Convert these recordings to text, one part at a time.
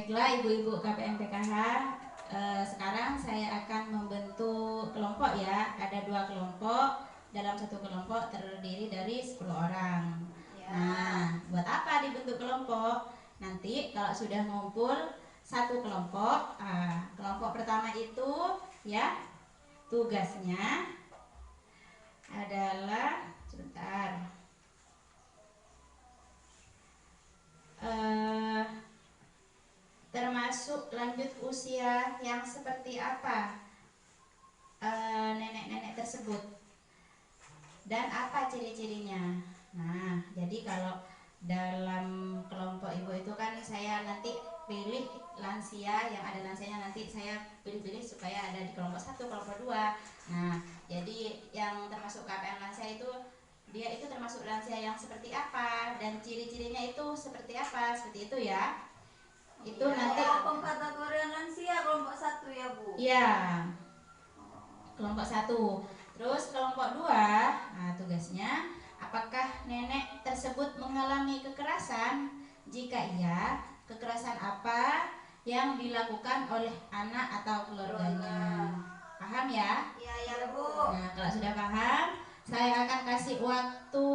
Baiklah ibu-ibu KPM PKH, sekarang saya akan membentuk kelompok ya. Ada 2 kelompok, dalam satu kelompok terdiri dari 10 orang ya. Nah, buat apa dibentuk kelompok? Nanti kalau sudah ngumpul satu kelompok, kelompok pertama itu ya, tugasnya adalah sebentar. Termasuk lanjut usia yang seperti apa nenek-nenek tersebut dan apa ciri-cirinya. Nah, jadi kalau dalam kelompok ibu itu kan saya nanti pilih lansia, yang ada lansianya nanti saya pilih-pilih supaya ada di kelompok 1, kelompok 2. Nah, jadi yang termasuk KPM lansia itu dia itu termasuk lansia yang seperti apa dan ciri-cirinya itu seperti apa, seperti itu ya. Itu ya, nanti pengkategorian lansia kelompok 1 ya Bu? Iya, kelompok 1. Terus kelompok 2, nah tugasnya apakah nenek tersebut mengalami kekerasan? Jika iya, kekerasan apa yang dilakukan oleh anak atau keluarganya? Paham ya? Iya ya Bu. Nah, kalau sudah paham, saya akan kasih waktu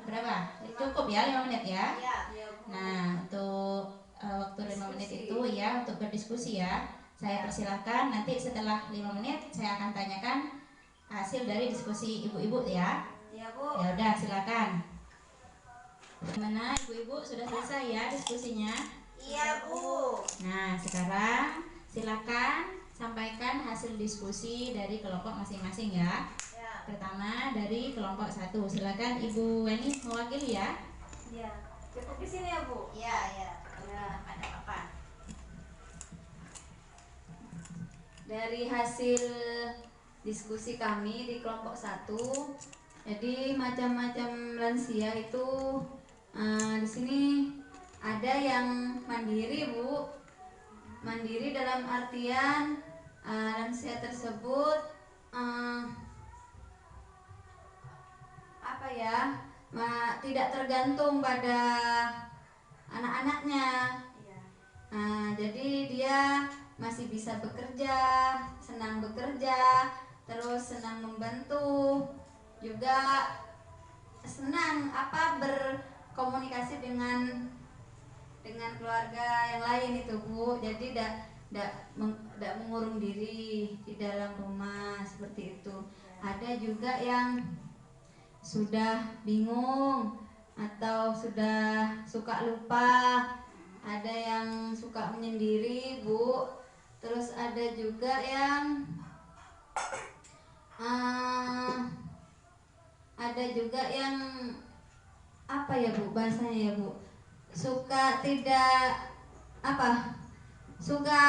berapa? Cukup ya 5 menit ya? Iya. Nah, untuk waktu 5 menit itu ya untuk berdiskusi ya. Saya persilahkan nanti setelah 5 menit saya akan tanyakan hasil dari diskusi ibu-ibu ya. Iya Bu. Ya udah silakan. Gimana ibu-ibu, sudah selesai ya diskusinya? Iya Bu. Nah, sekarang silakan sampaikan hasil diskusi dari kelompok masing-masing ya. Pertama dari kelompok 1, silakan Ibu Weni mewakili ya. Iya. Cukup di sini ya Bu? Iya, iya. Ya, ada apa? Dari hasil diskusi kami di kelompok 1, jadi macam-macam lansia itu di sini ada yang mandiri Bu. Mandiri dalam artian lansia tersebut apa ya? Tidak tergantung pada anak-anaknya. Jadi dia masih bisa bekerja, senang bekerja, terus senang membantu, juga senang berkomunikasi dengan keluarga yang lain itu Bu. Jadi tidak mengurung diri di dalam rumah seperti itu. Ada juga yang sudah bingung atau sudah suka lupa, ada yang suka menyendiri Bu. Terus ada juga yang apa ya Bu bahasanya ya Bu, suka tidak suka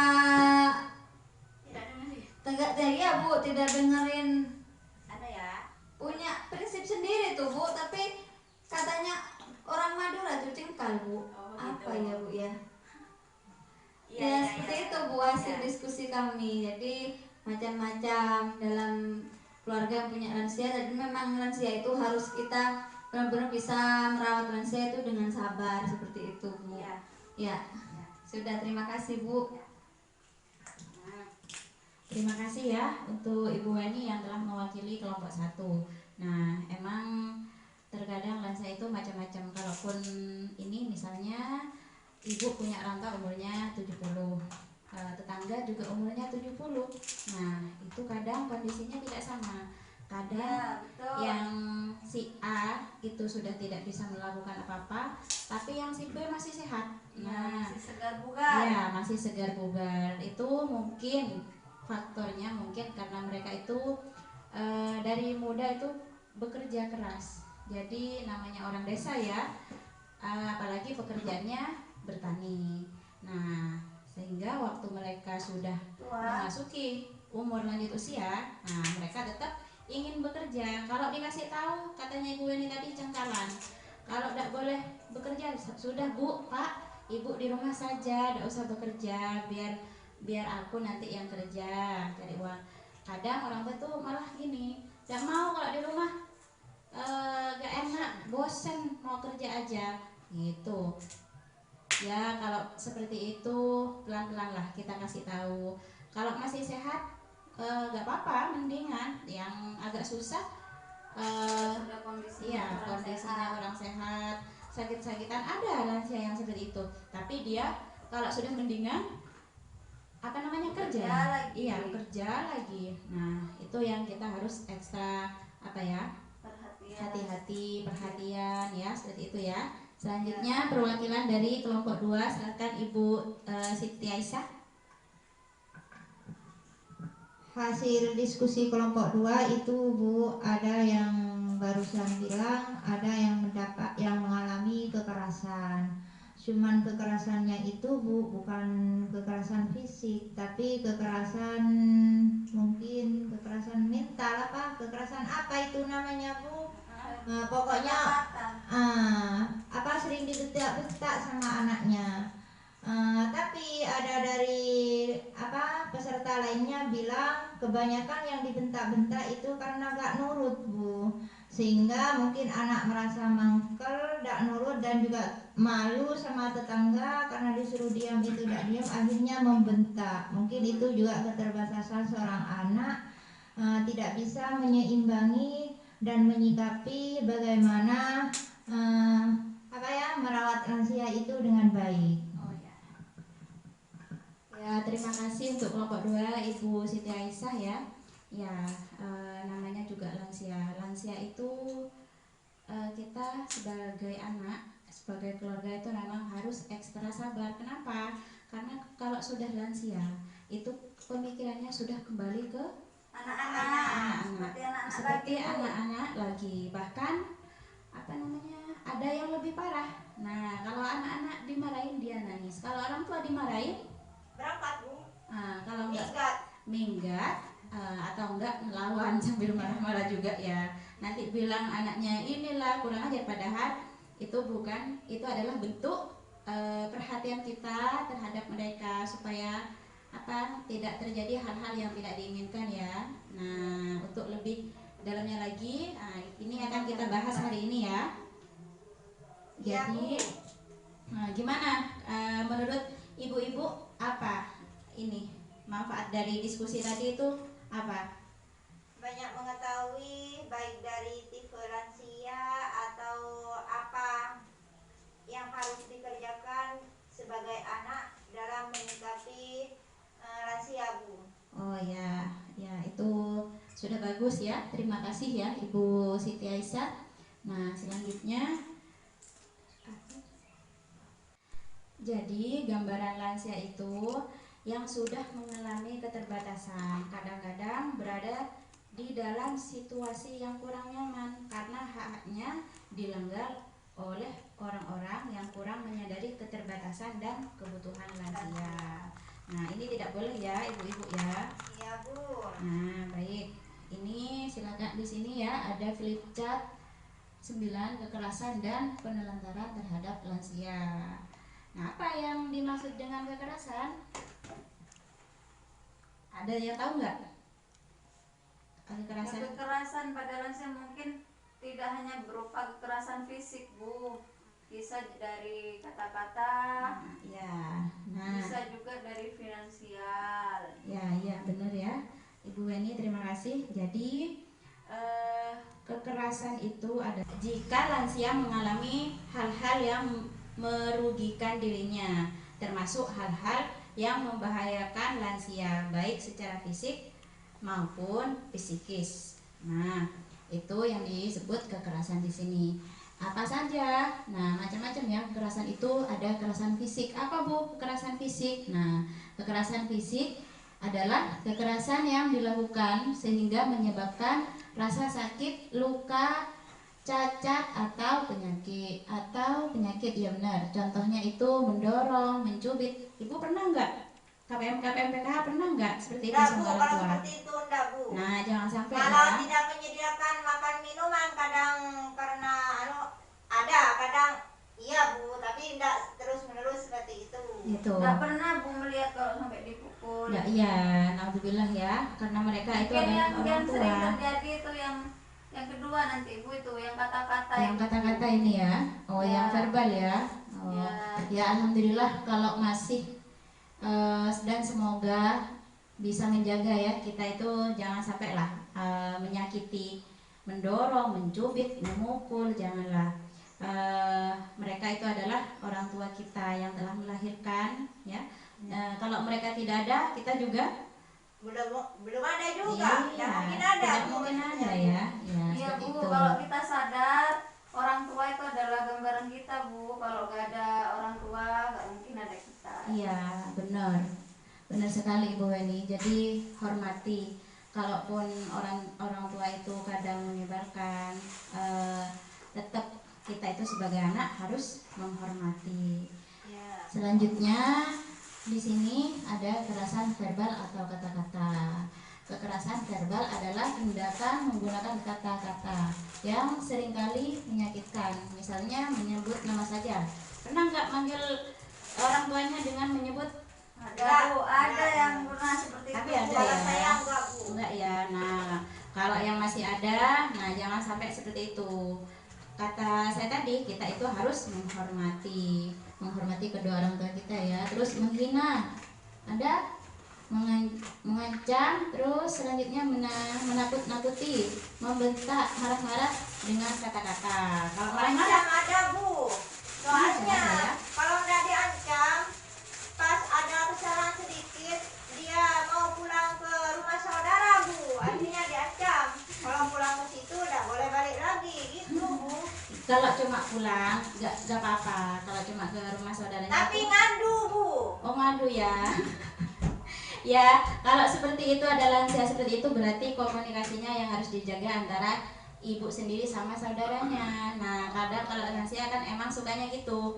tidak ya Bu, tidak dengerin, ada ya, punya prinsip sendiri tuh Bu, tapi katanya orang Madura tuh cengkal Bu. Apa gitu. ya Bu ya? Ya seperti itu Bu hasil diskusi kami. Jadi macam-macam dalam keluarga yang punya lansia, dan memang lansia itu harus kita benar-benar bisa merawat lansia itu dengan sabar seperti itu Bu. Ya. Sudah, terima kasih Bu. Terima kasih ya untuk Ibu Weni yang telah mewakili kelompok 1. Nah, emang terkadang lansia itu macam-macam. Kalaupun ini misalnya ibu punya orang tua umurnya 70, tetangga juga umurnya 70. Nah, itu kadang kondisinya tidak sama. Kadang yang si A itu sudah tidak bisa melakukan apa-apa, tapi yang si B masih sehat. Nah, masih segar bugar. Ya, masih segar bugar. Itu mungkin faktornya karena mereka itu dari muda itu bekerja keras. Jadi namanya orang desa ya, apalagi pekerjaannya bertani. Nah, sehingga waktu mereka sudah memasuki umur lanjut usia, nah mereka tetap ingin bekerja. Kalau dikasih tahu, katanya Ibu ini tadi cengkalan, kalau tidak boleh bekerja, sudah Bu, Pak, Ibu di rumah saja, tidak usah bekerja, biar aku nanti yang kerja cari uang. Kadang orang tua tuh malah gini, tidak mau kalau di rumah gak enak, bosen, mau kerja aja gitu. Ya kalau seperti itu pelan-pelan lah kita kasih tahu. Kalau masih sehat nggak apa-apa, mendingan yang agak susah sudah kondisinya iya kurang kondisinya sehat. kurang sehat, sakit-sakitan, ada lansia yang seperti itu. Tapi dia kalau sudah mendingan apa namanya kerja, lagi. iya kerja lagi. Nah itu yang kita harus ekstra apa ya, Perhatian. hati-hati, perhatian ya, seperti itu ya. Selanjutnya perwakilan dari kelompok 2, silakan Ibu Siti Aisyah. Hasil diskusi kelompok 2 itu Bu, ada yang barusan bilang ada yang mengalami kekerasan. Cuman kekerasannya itu Bu bukan kekerasan fisik, tapi kekerasan mungkin kekerasan mental kekerasan apa itu namanya Bu? Pokoknya apa sering dibentak-bentak sama anaknya. Tapi ada dari peserta lainnya bilang kebanyakan yang dibentak-bentak itu karena gak nurut Bu, sehingga mungkin anak merasa mangkel, gak nurut dan juga malu sama tetangga karena disuruh diam itu gak diam, akhirnya membentak. Mungkin itu juga keterbatasan seorang anak, tidak bisa menyeimbangi dan menyikapi bagaimana merawat lansia itu dengan baik. Ya, terima kasih untuk kelompok 2 Ibu Siti Aisyah ya. Ya, namanya juga lansia. Lansia itu kita sebagai anak, sebagai keluarga itu memang harus ekstra sabar. Kenapa? Karena kalau sudah lansia, itu pemikirannya sudah kembali ke anak-anak. Seperti anak-anak lagi. Bahkan apa namanya? Ada yang lebih parah. Nah, kalau anak-anak dimarahin dia nangis. Kalau orang tua dimarahin Berangkat Bu. Kalau enggak minggat atau enggak melawan sambil marah-marah juga ya. Nanti bilang anaknya inilah kurang ajar, padahal itu bukan, itu adalah bentuk perhatian kita terhadap mereka supaya tidak terjadi hal-hal yang tidak diinginkan ya. Nah, untuk lebih dalamnya lagi, ini akan kita bahas hari ini ya. Jadi gimana menurut ibu-ibu, apa ini manfaat dari diskusi tadi itu apa? Banyak mengetahui baik dari tipe lansia atau apa yang harus dikerjakan sebagai anak dalam menyikapi lansia Bu. Oh ya, ya itu sudah bagus ya. Terima kasih ya Ibu Siti Aisyah. Nah selanjutnya, jadi gambaran lansia itu yang sudah mengalami keterbatasan, kadang-kadang berada di dalam situasi yang kurang nyaman karena hak-haknya dilanggar oleh orang-orang yang kurang menyadari keterbatasan dan kebutuhan lansia. Nah ini tidak boleh ya ibu-ibu ya. Iya Bu. Nah baik, ini silakan di sini ya ada flip chart 9 kekerasan dan penelantaran terhadap lansia. Nah, apa yang dimaksud dengan kekerasan? Ada yang tahu nggak? Kekerasan pada lansia mungkin tidak hanya berupa kekerasan fisik Bu, bisa dari kata-kata, bisa juga dari finansial. Ya benar ya Ibu Weni, terima kasih. Jadi kekerasan itu ada jika lansia mengalami hal-hal yang merugikan dirinya, termasuk hal-hal yang membahayakan lansia baik secara fisik maupun psikis. Nah, itu yang disebut kekerasan di sini. Apa saja? Nah, macam-macam ya kekerasan itu. Ada kekerasan fisik. Apa Bu kekerasan fisik? Nah, kekerasan fisik adalah kekerasan yang dilakukan sehingga menyebabkan rasa sakit, luka, cacat atau penyakit ya benar. Contohnya itu mendorong, mencubit. Ibu pernah nggak? KPM PKH pernah nggak seperti itu sama orang tua? Seperti itu enggak Bu. Nah jangan sampai kalau ya. tidak menyediakan makan minuman kadang karena ada kadang iya Bu, tapi enggak terus menerus seperti itu. Gitu. Nggak pernah Bu melihat kalau sampai dipukul. Nggak, iya, naudzubillah ya, karena mereka itu adalah orang yang tua. sering terjadi itu yang kedua nanti Bu, itu yang kata-kata. Yang kata-kata ini ya. Oh ya. yang verbal ya. Oh, Ya. ya alhamdulillah kalau masih dan semoga bisa menjaga ya, kita itu jangan sampai lah menyakiti, mendorong, mencubit, memukul, janganlah. Mereka itu adalah orang tua kita yang telah melahirkan ya. Kalau mereka tidak ada, kita juga belum ada juga. iya, Tidak mungkin ada. tidak mungkin ada ya. Ya, Iya seperti Bu, itu. kalau kita sadar orang tua itu adalah gambaran kita Bu. Kalau gak ada orang tua gak mungkin ada kita. Iya, benar. Benar sekali Ibu Weni. Jadi hormati. Kalaupun orang tua itu kadang menyebarkan, tetap kita itu sebagai anak harus menghormati. Ya. Selanjutnya di sini ada kekerasan verbal atau kata-kata. Kekerasan verbal adalah tindakan menggunakan kata-kata yang seringkali menyakitkan. Misalnya menyebut nama saja. Pernah nggak manggil orang tuanya dengan menyebut? Ada Bu, ada yang pernah seperti Tapi itu. ada Kalau ya. saya enggak Bu. Enggak ya. Nah, kalau yang masih ada, nah jangan sampai seperti itu. Kata saya tadi, kita itu harus menghormati kedua orang tua kita ya. Terus menghina, ada mengancam, terus selanjutnya menakut-nakuti, membentak, marah-marah dengan kata-kata. Kalau marah-marah Ada Bu. Soalnya kalau nggak diancam, pas ada kesalahan sedikit, dia mau pulang ke rumah saudara Bu. Artinya diancam. Kalau pulang ke situ udah boleh balik lagi, gitu Bu. kalau cuma pulang nggak apa-apa. Kalau cuma ke rumah saudaranya. Tapi ngadu Bu. Oh ngadu ya. Ya, kalau seperti itu ada lansia seperti itu berarti komunikasinya yang harus dijaga antara ibu sendiri sama saudaranya. Nah, kadang kalau lansia kan emang sukanya gitu.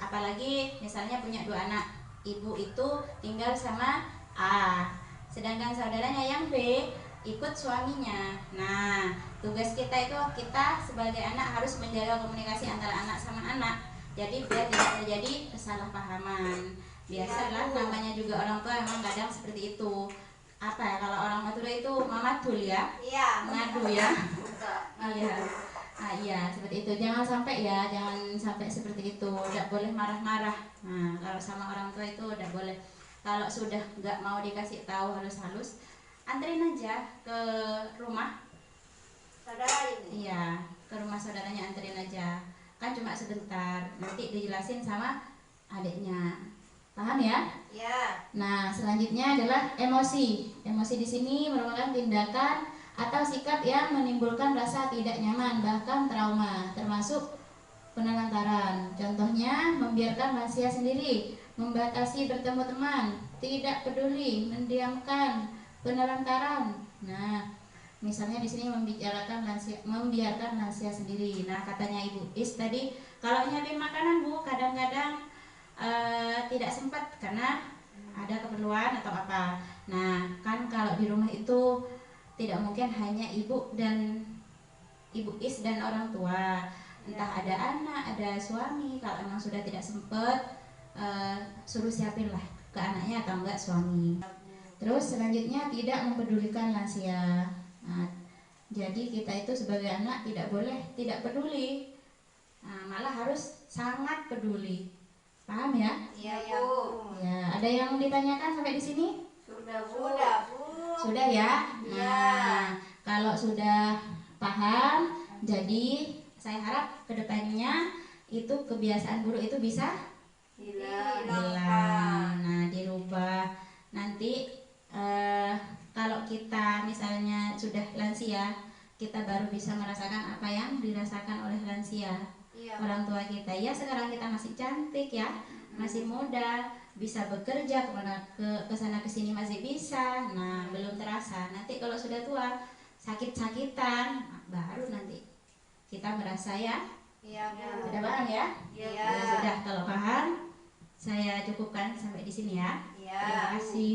Apalagi misalnya punya 2 anak, ibu itu tinggal sama A, sedangkan saudaranya yang B ikut suaminya. Nah, tugas kita itu kita sebagai anak harus menjaga komunikasi antara anak sama anak. Jadi biar tidak terjadi kesalahpahaman. Biasalah namanya juga orang tua emang kadang seperti itu. Apa ya kalau orang Madura itu mamatul ya, Iya. ngadu ya. Iya. Nah, iya seperti itu. Jangan sampai ya, jangan sampai seperti itu. Tidak boleh marah-marah. Nah, kalau sama orang tua itu tidak boleh. Kalau sudah nggak mau dikasih tahu halus-halus, anterin aja ke rumah. Saudara Ibu. Iya, ke rumah saudaranya anterin aja. Kan cuma sebentar. Nanti dijelasin sama adiknya. Paham ya? Ya. Nah, selanjutnya adalah emosi. Emosi di sini merupakan tindakan atau sikap yang menimbulkan rasa tidak nyaman, bahkan trauma, termasuk penelantaran. Contohnya, membiarkan lansia sendiri, membatasi bertemu teman, tidak peduli, mendiamkan, penelantaran. Nah, misalnya di sini membiarkan lansia sendiri. Nah, katanya Ibu Is tadi, kalau nyiapin makanan Bu, kadang-kadang tidak sempat karena ada keperluan atau apa. Nah, kan kalau di rumah itu tidak mungkin hanya ibu dan Ibu Is dan orang tua. Entah ada anak, ada suami. Kalau emang sudah tidak sempat, suruh siapin lah ke anaknya atau enggak suami. Terus selanjutnya tidak mempedulikan lansia. Nah, jadi kita itu sebagai anak tidak boleh tidak peduli. Nah, malah harus sangat peduli. Paham ya? Iya Bu. Ya, ada yang ditanyakan sampai di sini? Sudah Bu. Sudah Bu. Sudah ya? Iya. Nah, kalau sudah paham, jadi saya harap kedepannya itu kebiasaan buruk itu bisa Hilang. hilang. Nah, dirubah. Nanti kalau kita misalnya sudah lansia, kita baru bisa merasakan apa yang dirasakan oleh lansia. Iya. Orang tua kita ya, sekarang kita masih cantik ya, masih muda, bisa bekerja ke sana ke sini masih bisa. Nah, belum terasa. Nanti kalau sudah tua, sakit-sakitan, baru nanti kita merasa ya. Iya Bu. Sudah paham ya? Iya. Ya sudah, kalau paham saya cukupkan sampai di sini ya. Iya. Terima kasih.